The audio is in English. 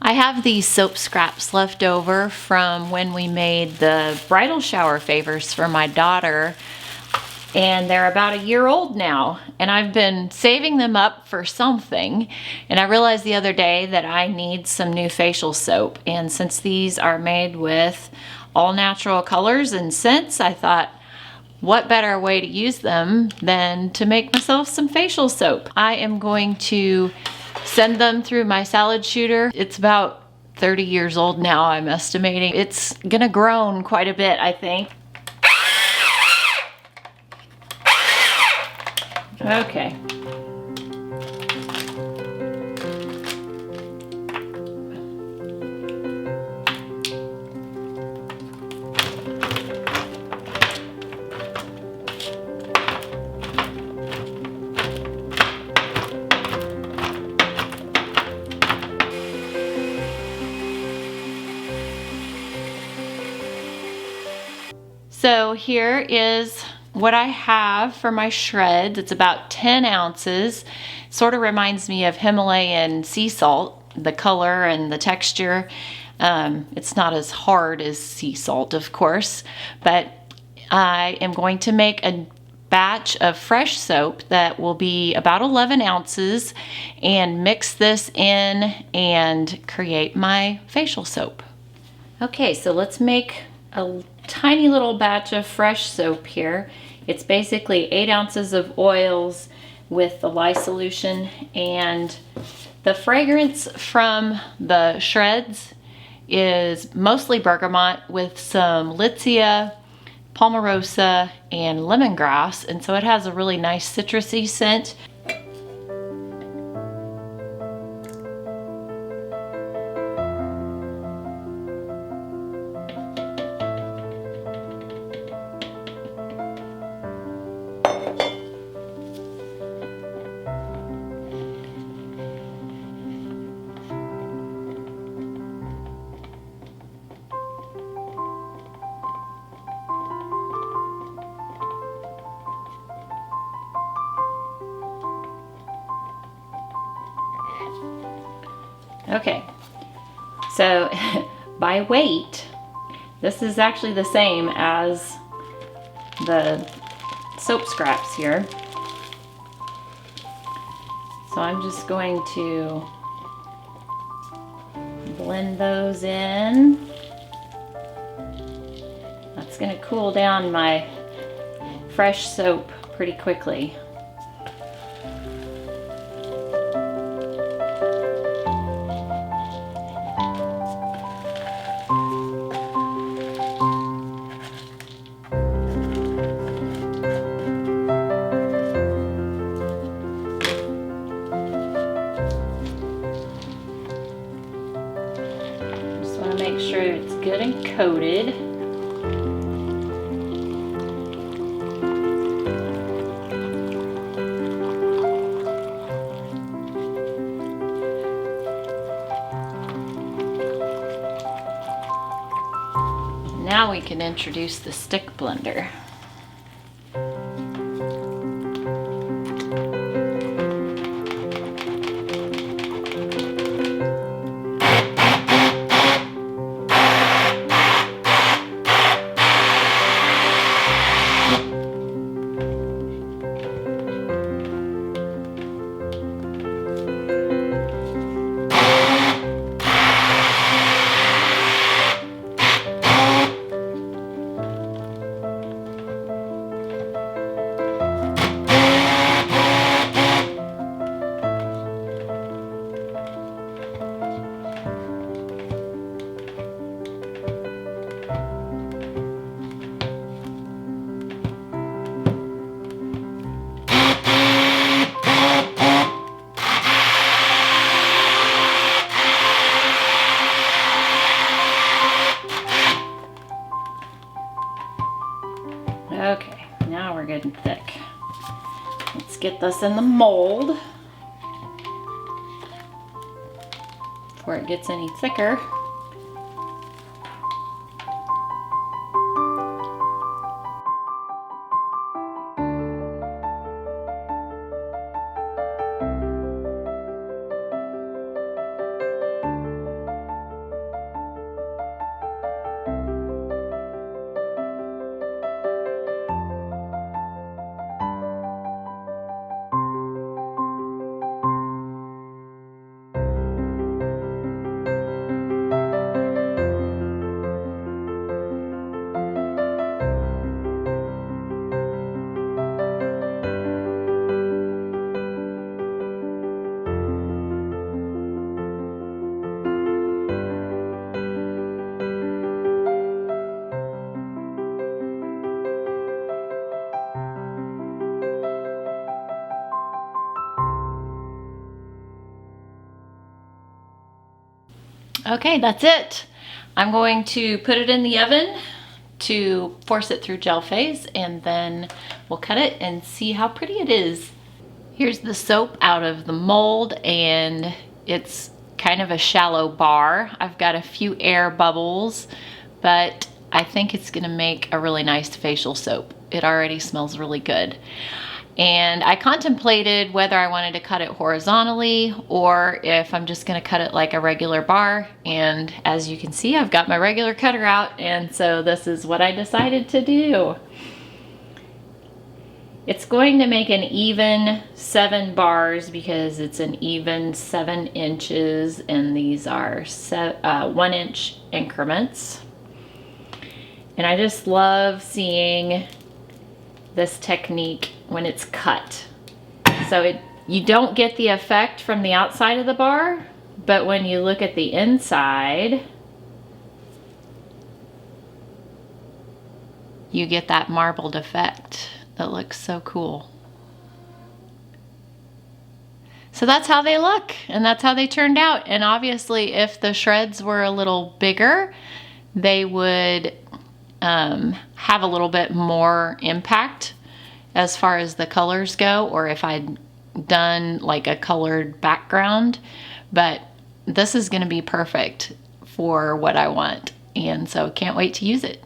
I have these soap scraps left over from when we made the bridal shower favors for my daughter, and they're about a year old now, and I've been saving them up for something, and I realized the other day that I need some new facial soap, and since these are made with all natural colors and scents, I thought, what better way to use them than to make myself some facial soap. I am going to send them through my salad shooter. It's about 30 years old now, I'm estimating. It's gonna groan quite a bit, I think. Okay. So here is what I have for my shreds. It's about 10 ounces. Sort of reminds me of Himalayan sea salt, the color and the texture. It's not as hard as sea salt, of course, but I am going to make a batch of fresh soap that will be about 11 ounces and mix this in and create my facial soap. Okay, so let's make a tiny little batch of fresh soap here. It's basically 8 ounces of oils with the lye solution, and the fragrance from the shreds is mostly bergamot with some litsea, palmarosa, and lemongrass, and so it has a really nice citrusy scent. Okay, so by weight, this is actually the same as the soap scraps here. So I'm just going to blend those in. That's going to cool down my fresh soap pretty quickly. Make sure it's good and coated. Now we can introduce the stick blender. Okay, now we're getting thick. Let's get this in the mold before it gets any thicker. Okay, that's it. I'm going to put it in the oven to force it through gel phase, and then we'll cut it and see how pretty it is. Here's the soap out of the mold, and it's kind of a shallow bar. I've got a few air bubbles, but I think it's gonna make a really nice facial soap. It already smells really good. And I contemplated whether I wanted to cut it horizontally or if I'm just gonna cut it like a regular bar. And as you can see, I've got my regular cutter out, and so this is what I decided to do. It's going to make an even 7 bars because it's an even 7 inches, and these are 1 inch increments. And I just love seeing this technique when it's cut. So you don't get the effect from the outside of the bar, but when you look at the inside, you get that marbled effect that looks so cool. So that's how they look, and that's how they turned out. And obviously if the shreds were a little bigger, they would have a little bit more impact as far as the colors go, or if I'd done like a colored background. But this is going to be perfect for what I want, and so can't wait to use it.